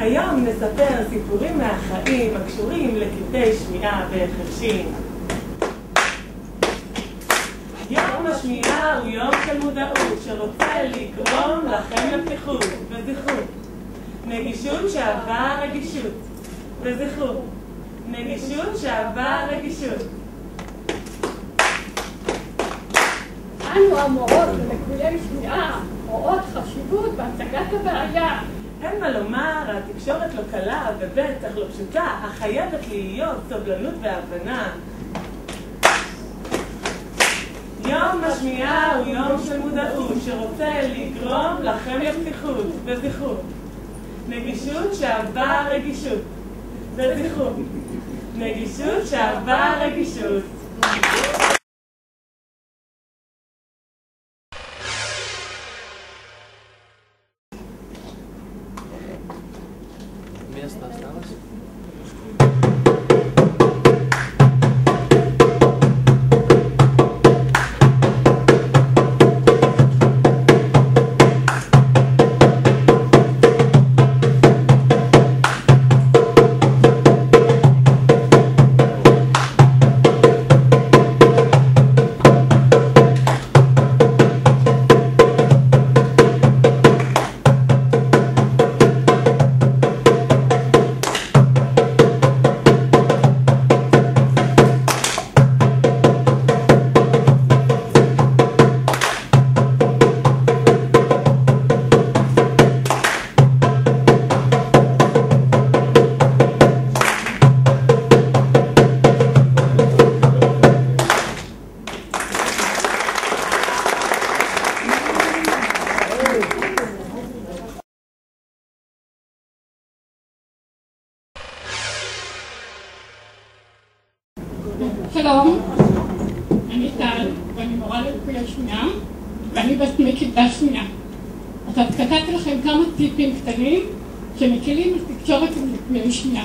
היום נספר סיפורים מהחיים הקשורים לכבדי שמיעה וחרשים. יום השמיעה הוא יום של מודעות שרוצה לגרום לכם לפתיחות וזכרו. נגישות שעבר רגישות וזכרו. נגישות שעבר רגישות. אנו המורות ולקויי שמיעה רואות חשיבות בהצגת הבעיה. אין מה לומר, התקשורת לא קלה ובטח לא פשוטה, אך חייבת להיות סובלנות והבנה. יום השמיעה הוא יום של מודעות שרוצה לגרום לכם לפתיחות וזכרו. נגישות שעבר רגישות וזכרו. נגישות שעבר רגישות. Место осталось? שלום, אני טל ואני מורה ללקויי שמיעה ואני בכבדי שמיעה. עכשיו כתבתי לכם כמה טיפים קטנים שמקלים על תקשורת עם לקויי שמיעה.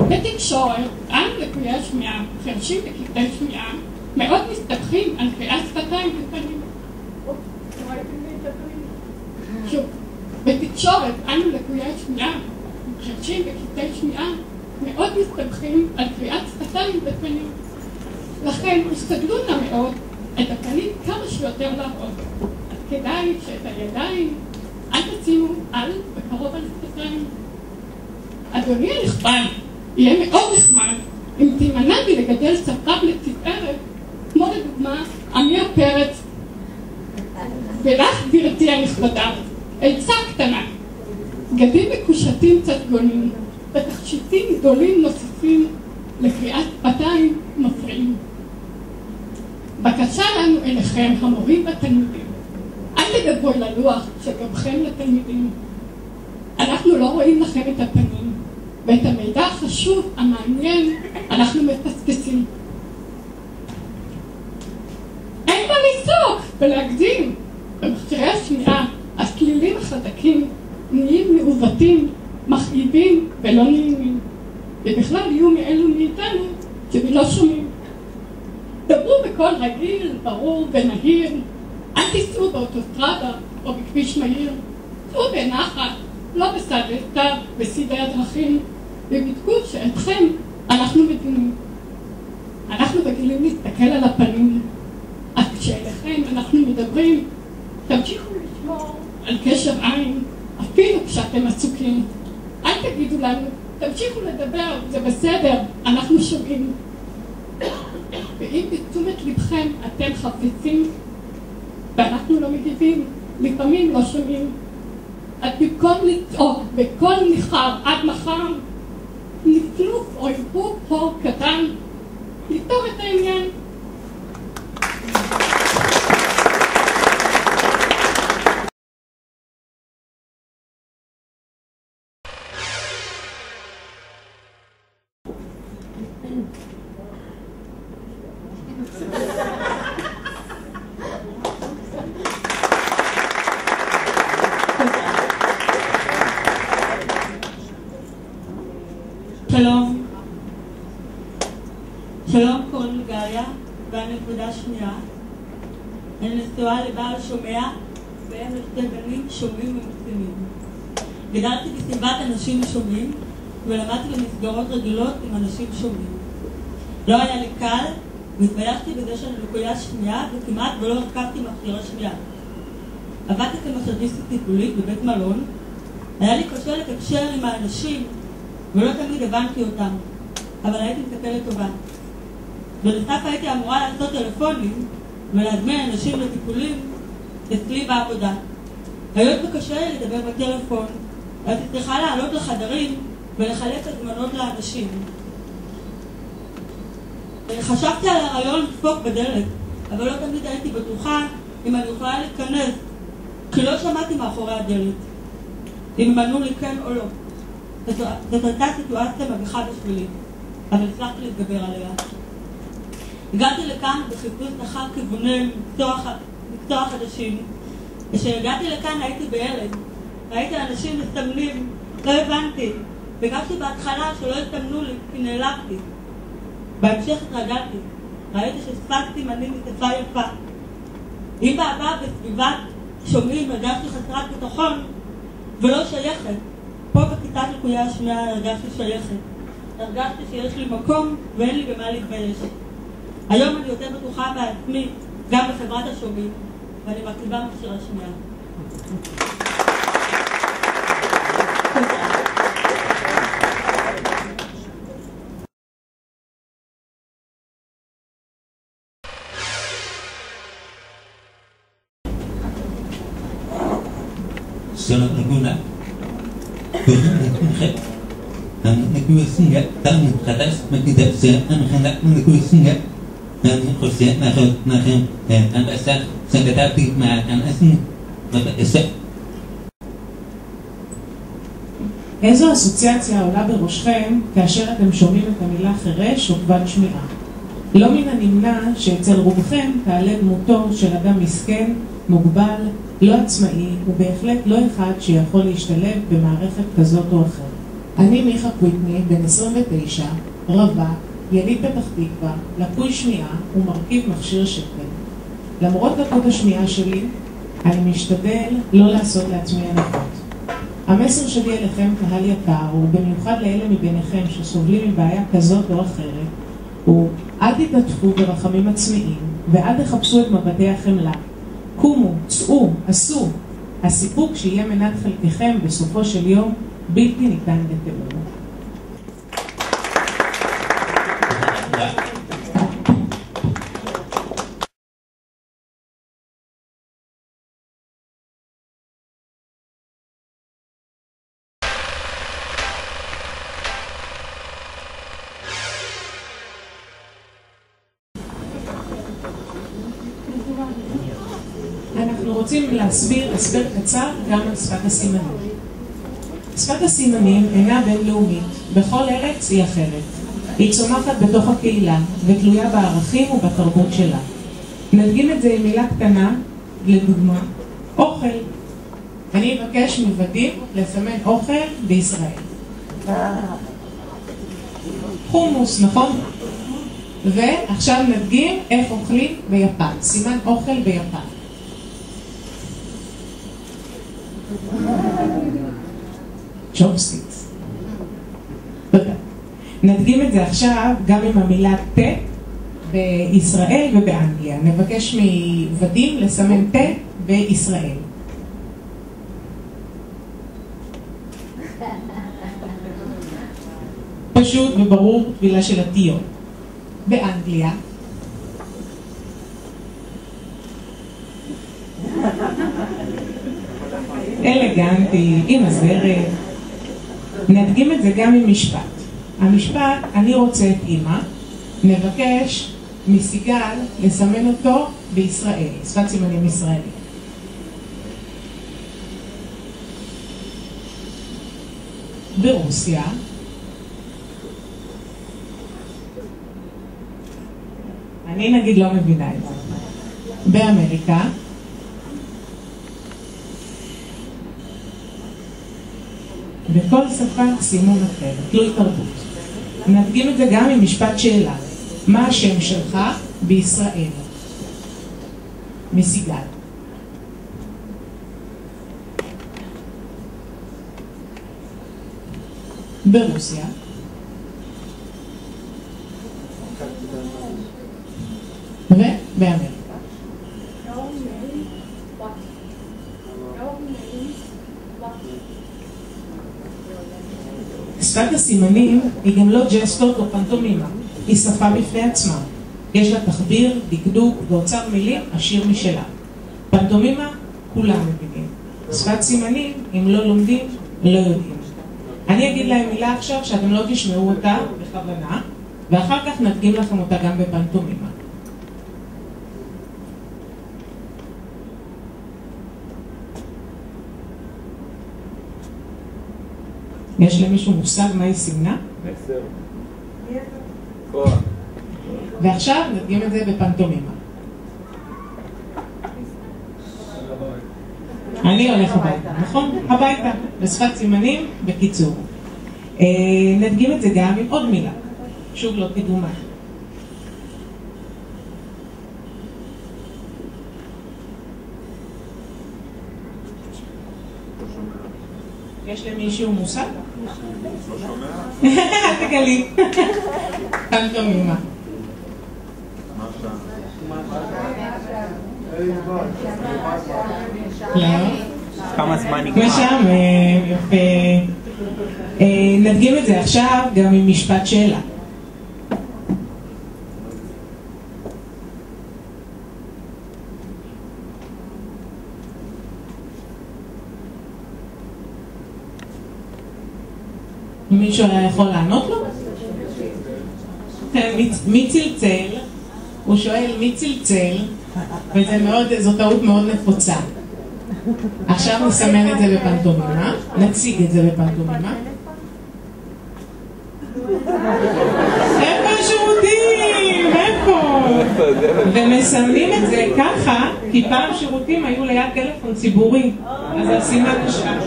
בתקשורת, אנו לקויי שמיעה, חרשים וכבדי שמיעה, מאוד מסתבכים על קריאת שפתיים ופנים. שוב, בתקשורת, אנו לקויי שמיעה, חרשים וכבדי שמיעה, מאוד מסתבכים על קריאת שפתיים ופנים. לכן השתדלו נא מאוד את הפנים כמה שיותר להראות. אז כדאי שאת הידיים אל תשימו על וקרוב על שפתיים. אדוני הנכבד, יהיה מאוד נחמד אם תימנע מלגדל שפם לתפארת, כמו לדוגמה עמיר פרץ. ולך גברתי הנכבדה, עצה קטנה, בגדים מקושטים צדגונים ותכשיטים גדולים נוספים לקריאת שפתיים מפריעים. בקשה לנו אליכם המורים והתלמידים, אל תדברו אל הלוח שגבכם לתלמידים. אנחנו לא רואים לכם את הפנים, ואת המידע החשוב המעניין אנחנו מפספסים. אין מה לצעוק ולהקדים. במכשירי השמיעה הצלילים החזקים נהיים מעוותים, מכאיבים ולא נעימים, ובכלל יהיו מאלו מאיתנו שלא שומעים. דברו בקול רגיל, ברור ונהיר. אל תיסעו באוטוסטרדה או בכביש מהיר. סעו בנחת, לא בסדתה בסידי הדרכים, ובדקו שאתכם אנחנו מבינים. אנחנו רגילים להסתכל על הפנים, אז כשאליכם אנחנו מדברים, תמשיכו לשמור על קשר עין, אפילו כשאתם עסוקים. אל תגידו לנו, תמשיכו לדבר, זה בסדר, אנחנו שומעים. ואם בתשומת לבכם אתם חפצים ואנחנו לא מגיבים, לפעמים לא שומעים, אז במקום לצעוק בקול ניחר עד מחר, נפלוף או איפוק אור קטן, לפתור את העניין. שלום. שלום, קוראים לי גליה ואני כבדי שמיעה. אני נשואה לבעל שומע בהם לשתי בנים שומעים ומקסימים. גדלתי בסביבת אנשים שומעים ולמדתי במסגרות רגילות עם אנשים שומעים. לא היה לי קל והתביישתי בזה שאני לקוית שמיעה וכמעט ולא הרכבתי מכשירי שמיעה. עבדתי כמסאז'יסטית טיפולית בבית מלון. היה לי קשה לתקשר עם האנשים ולא תמיד הבנתי אותם, אבל הייתי מטפלת טובה. בנוסף הייתי אמורה לעשות טלפונים ולהזמין אנשים לטיפולים אצלי בעבודה. היות וקשה לי לדבר בטלפון, הייתי צריכה לעלות לחדרים ולחלק הזמנות לאנשים. חשבתי על הרעיון לדפוק בדלת, אבל לא תמיד הייתי בטוחה אם אני יכולה להיכנס, כי לא שמעתי מאחורי הדלת אם אמנו לי כן או לא. זאת הייתה סיטואציה מביכה בשבילי, אבל הצלחתי להתגבר עליה. הגעתי לכאן בחיפוש אחר כיווני מקצוע חדשים. כשהגעתי לכאן הייתי בילד, ראיתי אנשים מסתמנים, לא הבנתי. ביקשתי בהתחלה שלא יסתמנו לי, כי נעלבתי. בהמשך התרגלתי, ראיתי ששפת סימנים היא שפה יפה. אם בעבר בסביבת שומעים הרגשתי חסרת ביטחון ולא שייכת, פה בכיתת לקויי השמיעה הרגשתי שייכת. הרגשתי שיש לי מקום ואין לי במה להתבייש. היום אני יותר בטוחה בעצמי, גם בחברת השומעים, ואני מקליבה מכשירי שמיעה. Selamat menggunakan negosiasinya tamu atas tidak seanak-anak negosiasinya dan khususnya makan ambasad sekretari makan asing berbeza. איזו אסוציאציה עולה בראשכם כאשר אתם שומעים את המילה חירש או כבד שמיעה? לא מן הנמנע שאצל רובכם תעלה דמותו של אדם מסכן, מוגבל, לא עצמאי, ובהחלט לא אחד שיכול להשתלב במערכת כזאת או אחרת. אני מיכה קוויטני, בן 29, רווק, יליד פתח תקווה, לקוי שמיעה ומרכיב מכשיר שתן. למרות לקות השמיעה שלי, אני משתדל לא לעשות לעצמי הנחות. המסר שלי אליכם, קהל יקר, ובמיוחד לאלה מביניכם שסובלים מבעיה כזאת או אחרת, הוא אל תתעטפו ברחמים עצמיים ואל תחפשו את מבטי החמלה. קומו, צאו, עשו. הסיפוק שיהיה מנת חלקכם בסופו של יום בלתי ניתן לתיאור. אנחנו רוצים להסביר הסבר קצר גם על שפת הסימנים. שפת הסימנים אינה בינלאומית, בכל ארץ היא אחרת. היא צומחת בתוך הקהילה ותלויה בערכים ובתרבות שלה. נדגים את זה עם מילה קטנה, לדוגמה, אוכל. אני אבקש מוודאים לסמן אוכל בישראל. חומוס, נכון? ועכשיו נדגים איך אוכלים ביפן. סימן אוכל ביפן. צ'ופסטיקס. נדגים את זה עכשיו גם עם המילה תה בישראל ובאנגליה. נבקש מודים לסמן תה בישראל. פשוט וברור טבילה של התיות. באנגליה אלגנטי, עם הזרת. נדגים את זה גם עם משפט. המשפט, אני רוצה את אמא, נבקש מסיגל לסמן אותו בישראל, שפת סימנים ישראלי. ברוסיה, אני נגיד לא מבינה את זה. באמריקה, בכל שפה סימון אחר, תלוי תרבות. נדגים את זה גם עם משפט שאלה. מה השם שלך בישראל? מסיגל. ברוסיה, ובאמריקה. שפת הסימנים היא גם לא ג'סטות או פנטומימה, היא שפה בפני עצמה. יש לה תחביר, דקדוק ואוצר מילים עשיר משלה. פנטומימה כולם מבינים. שפת סימנים, אם לא לומדים, לא יודעים. אני אגיד להם מילה עכשיו שאתם לא תשמעו אותה בכוונה, ואחר כך נדגים לכם אותה גם בפנטומימה. יש למישהו מושג מה היא סימנה? מסר. כוח. ועכשיו נדגים את זה בפנטומימה. אני הולך הביתה, נכון? הביתה, בשפת סימנים, בקיצור. נדגים את זה גם עם עוד מילה. שוב לא תדעו מה. יש למישהו מושג? לא שומע. תגלי. פנטומימה. לא. כמה זמן נגמר? משעמם, יפה. נדגים את זה עכשיו גם עם משפט שאלה. מישהו היה יכול לענות לו? מי צלצל? הוא שואל מי צלצל, וזו טעות מאוד נפוצה. עכשיו נסמן את זה בפנטומימה, נציג את זה בפנטומימה. איפה השירותים? איפה? ומסמנים את זה ככה, כי פעם שירותים היו ליד טלפון ציבורי, אז הסימן נשאר.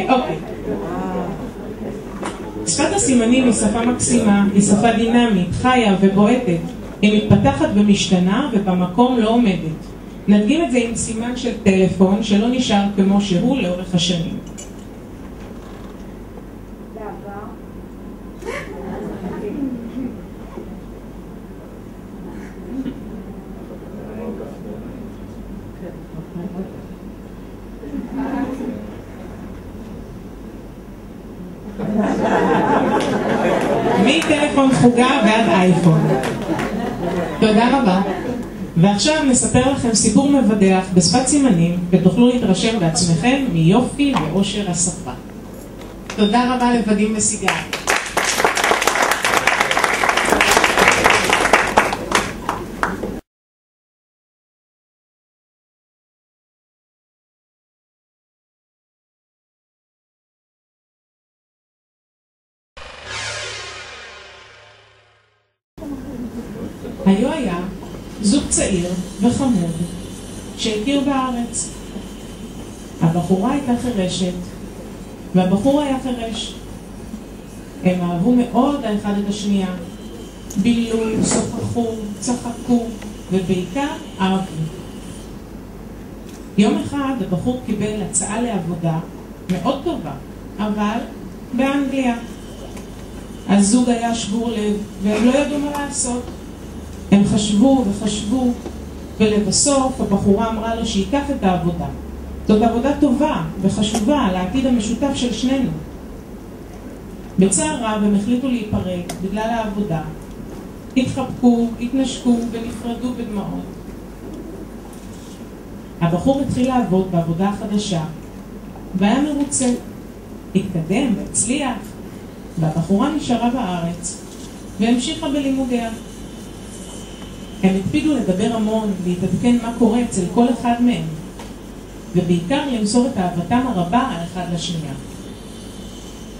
אוקיי. שפת הסימנים היא שפה מקסימה, היא שפה דינמית, חיה ובועטת. היא מתפתחת ומשתנה ובמקום לא עומדת. נדגים את זה עם סימן של טלפון שלא נשאר כמו שהוא לאורך השנים. מטלפון חוגה ועד אייפון. תודה רבה. ועכשיו נספר לכם סיפור מבדח בשפת סימנים, ותוכלו להתרשם בעצמכם מיופי ואושר השפה. תודה רבה לודים וסיגל. היה זוג צעיר וחמוד שהכיר בארץ. הבחורה הייתה חירשת והבחור היה חירש. הם אהבו מאוד האחד את השנייה, בילו, שוחחו, צחקו ובעיקר אהבו. יום אחד הבחור קיבל הצעה לעבודה מאוד טובה, אבל באנגליה. הזוג היה שבור לב והם לא ידעו מה לעשות. הם חשבו וחשבו, ולבסוף הבחורה אמרה לו שייקח את העבודה. זאת עבודה טובה וחשובה לעתיד המשותף של שנינו. בצער רב הם החליטו להיפרד בגלל העבודה. התחבקו, התנשקו ונפרדו בדמעות. הבחור התחיל לעבוד בעבודה החדשה, והיה מרוצה. התקדם והצליח, והבחורה נשארה בארץ, והמשיכה בלימודיה. הם הקפידו לדבר המון, להתעדכן מה קורה אצל כל אחד מהם, ובעיקר למסור את אהבתם הרבה האחד לשנייה.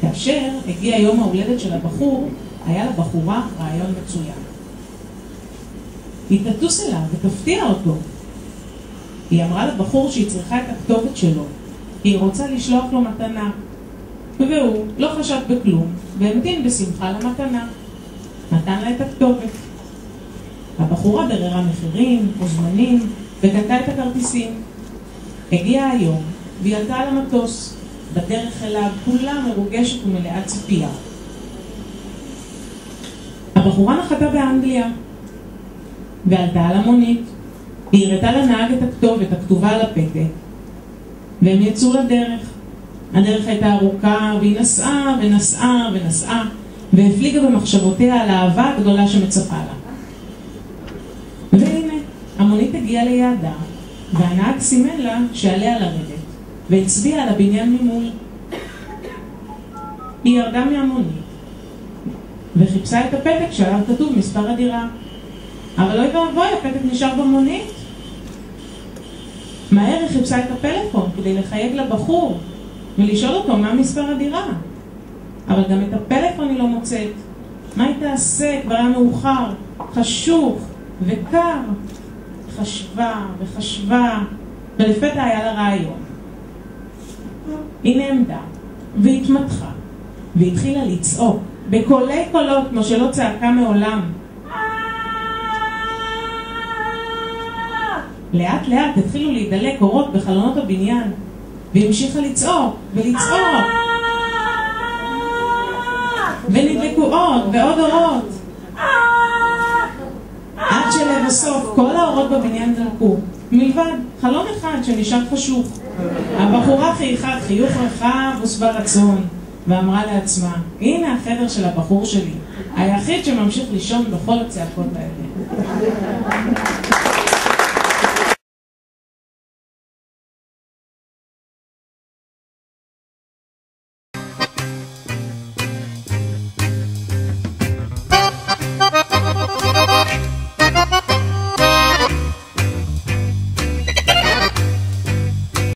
כאשר הגיע יום ההולדת של הבחור, היה לבחורה רעיון מצוין. היא תטוס אליו ותפתיע אותו. היא אמרה לבחור שהיא צריכה את הכתובת שלו, כי היא רוצה לשלוח לו מתנה. והוא לא חשב בכלום, והמתין בשמחה למתנה. נתן לה את הכתובת. הבחורה בררה מחירים, מוזמנים, וקנתה את הכרטיסים. הגיע היום, והיא עלתה על המטוס, בדרך אליו כולה מרוגשת ומלאת ציפייה. הבחורה נחתה באנגליה ועלתה על המונית. היא הראתה לנהג את הכתובת הכתובה על הפתק, והם יצאו לדרך. הדרך הייתה ארוכה, והיא נסעה ונסעה ונסעה, והפליגה במחשבותיה על האהבה הגדולה שמצפה לה. והנה, המונית הגיעה ליעדה, והנהג סימן לה שעליה לרדת, והצביע על הבניין ממול. היא ירדה מהמונית, וחיפשה את הפתק שעליו כתוב מספר הדירה. אבל לא יבואי, הפתק נשאר במונית. מהר היא חיפשה את הפלאפון כדי לחייג לבחור ולשאול אותו מה מספר הדירה. אבל גם את הפלאפון היא לא מוצאת. מה היא תעשה? כבר היה מאוחר, חשוך וקר. חשבה וחשבה, ולפתע היה לה רעיון. היא נעמדה והתמתחה והתחילה לצעוק בקולי קולות כמו שלא צעקה מעולם. לאט לאט התחילו להידלק אורות בחלונות הבניין, והמשיכה לצעוק ולצעוק, ונדלקו עוד ועוד אורות, עד שלבסוף כל האורות בבניין דלקו, מלבד חלון אחד שנשאר חשוך. הבחורה חייכה חיוך רחב ושבע רצון, ואמרה לעצמה, הנה החדר של הבחור שלי, היחיד שממשיך לישון בכל הצעקות האלה.